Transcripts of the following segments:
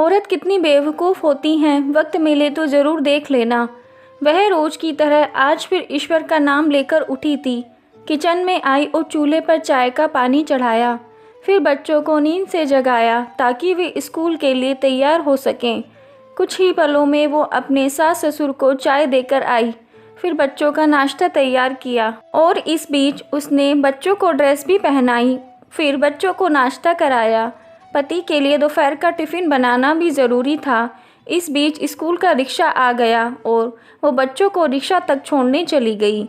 औरत कितनी बेवकूफ़ होती हैं, वक्त मिले तो ज़रूर देख लेना। वह रोज़ की तरह आज फिर ईश्वर का नाम लेकर उठी थी। किचन में आई और चूल्हे पर चाय का पानी चढ़ाया। फिर बच्चों को नींद से जगाया ताकि वे स्कूल के लिए तैयार हो सकें। कुछ ही पलों में वो अपने सास ससुर को चाय देकर आई। फिर बच्चों का नाश्ता तैयार किया और इस बीच उसने बच्चों को ड्रेस भी पहनाई। फिर बच्चों को नाश्ता कराया। पति के लिए दोपहर का टिफ़िन बनाना भी ज़रूरी था। इस बीच स्कूल का रिक्शा आ गया और वो बच्चों को रिक्शा तक छोड़ने चली गई।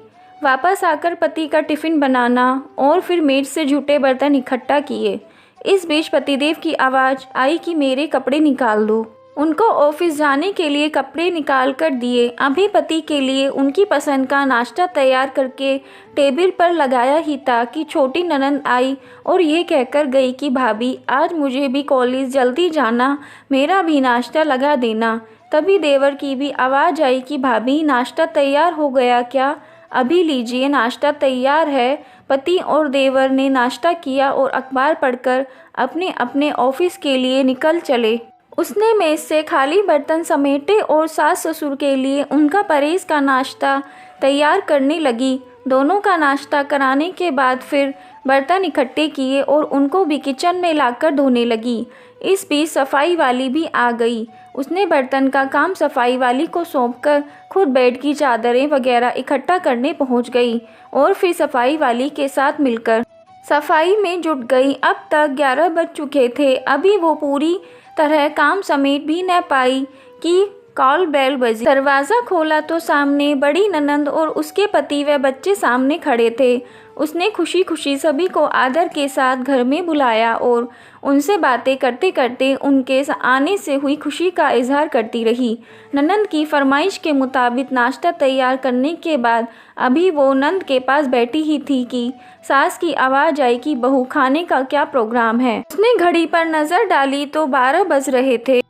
वापस आकर पति का टिफ़िन बनाना और फिर मेज से झूठे बर्तन इकट्ठा किए। इस बीच पतिदेव की आवाज़ आई कि मेरे कपड़े निकाल दो। उनको ऑफिस जाने के लिए कपड़े निकाल कर दिए। अभी पति के लिए उनकी पसंद का नाश्ता तैयार करके टेबल पर लगाया ही था कि छोटी ननंद आई और ये कहकर गई कि भाभी आज मुझे भी कॉलेज जल्दी जाना, मेरा भी नाश्ता लगा देना। तभी देवर की भी आवाज़ आई कि भाभी नाश्ता तैयार हो गया क्या? अभी लीजिए नाश्ता तैयार है। पति और देवर ने नाश्ता किया और अखबार पढ़कर अपने अपने ऑफिस के लिए निकल चले। उसने मेज से खाली बर्तन समेटे और सास ससुर के लिए उनका परहेज का नाश्ता तैयार करने लगी। दोनों का नाश्ता कराने के बाद फिर बर्तन इकट्ठे किए और उनको भी किचन में लाकर धोने लगी। इस बीच सफाई वाली भी आ गई। उसने बर्तन का काम सफाई वाली को सौंपकर खुद बेड की चादरें वगैरह इकट्ठा करने पहुंच गई और फिर सफाई वाली के साथ मिलकर सफाई में जुट गई। अब तक 11 बज चुके थे। अभी वो पूरी तरह काम समेट भी न पाई कि कॉल बेल बजी। दरवाज़ा खोला तो सामने बड़ी ननंद और उसके पति व बच्चे सामने खड़े थे। उसने खुशी खुशी सभी को आदर के साथ घर में बुलाया और उनसे बातें करते करते उनके आने से हुई खुशी का इजहार करती रही। ननंद की फरमाइश के मुताबिक नाश्ता तैयार करने के बाद अभी वो नंद के पास बैठी ही थी कि सास की आवाज़ आई कि बहू खाने का क्या प्रोग्राम है। उसने घड़ी पर नज़र डाली तो 12 बज रहे थे।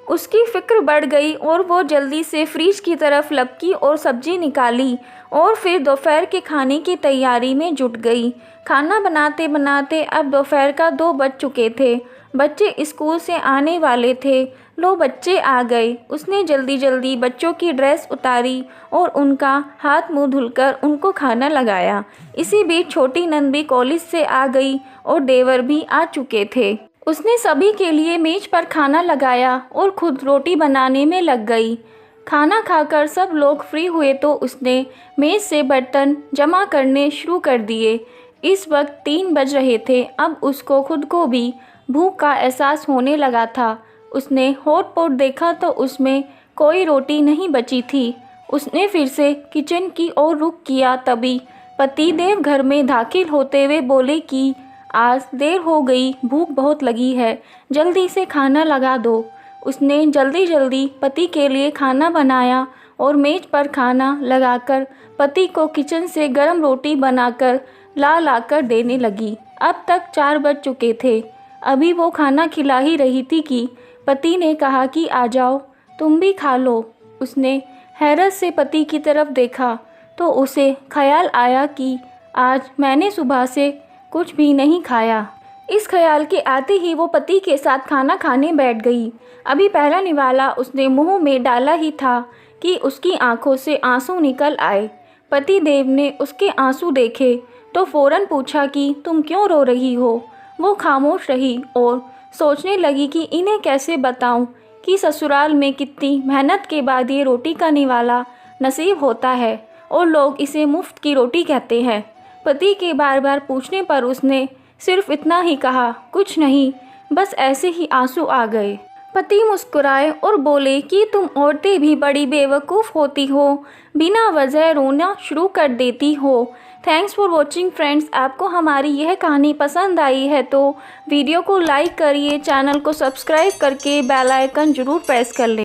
उसकी फिक्र बढ़ गई और वो जल्दी से फ्रिज की तरफ लपकी और सब्जी निकाली और फिर दोपहर के खाने की तैयारी में जुट गई। खाना बनाते बनाते अब दोपहर का 2 बज चुके थे। बच्चे स्कूल से आने वाले थे। लो बच्चे आ गए। उसने जल्दी जल्दी बच्चों की ड्रेस उतारी और उनका हाथ मुंह धुलकर उनको खाना लगाया। इसी बीच छोटी नंद भी कॉलेज से आ गई और देवर भी आ चुके थे। उसने सभी के लिए मेज पर खाना लगाया और खुद रोटी बनाने में लग गई। खाना खाकर सब लोग फ्री हुए तो उसने मेज से बर्तन जमा करने शुरू कर दिए। इस वक्त 3 बज रहे थे। अब उसको खुद को भी भूख का एहसास होने लगा था। उसने हॉट पॉट देखा तो उसमें कोई रोटी नहीं बची थी। उसने फिर से किचन की ओर रुख किया। तभी पतिदेव घर में दाखिल होते हुए बोले कि आज देर हो गई, भूख बहुत लगी है, जल्दी से खाना लगा दो। उसने जल्दी जल्दी पति के लिए खाना बनाया और मेज पर खाना लगाकर पति को किचन से गर्म रोटी बनाकर लाकर देने लगी। अब तक 4 बज चुके थे। अभी वो खाना खिला ही रही थी कि पति ने कहा कि आ जाओ, तुम भी खा लो। उसने हैरत से पति की तरफ देखा तो उसे ख्याल आया कि आज मैंने सुबह से कुछ भी नहीं खाया। इस ख्याल के आते ही वो पति के साथ खाना खाने बैठ गई। अभी पहला निवाला उसने मुंह में डाला ही था कि उसकी आंखों से आंसू निकल आए। पति देव ने उसके आंसू देखे तो फौरन पूछा कि तुम क्यों रो रही हो। वो खामोश रही और सोचने लगी कि इन्हें कैसे बताऊं कि ससुराल में कितनी मेहनत के बाद ये रोटी का निवाला नसीब होता है और लोग इसे मुफ्त की रोटी कहते हैं। पति के बार बार पूछने पर उसने सिर्फ इतना ही कहा, कुछ नहीं, बस ऐसे ही आंसू आ गए। पति मुस्कुराए और बोले कि तुम औरतें भी बड़ी बेवकूफ़ होती हो, बिना वजह रोना शुरू कर देती हो। Thanks for watching friends. आपको हमारी यह कहानी पसंद आई है तो वीडियो को लाइक करिए, चैनल को सब्सक्राइब करके बेल आइकन ज़रूर प्रेस कर लें।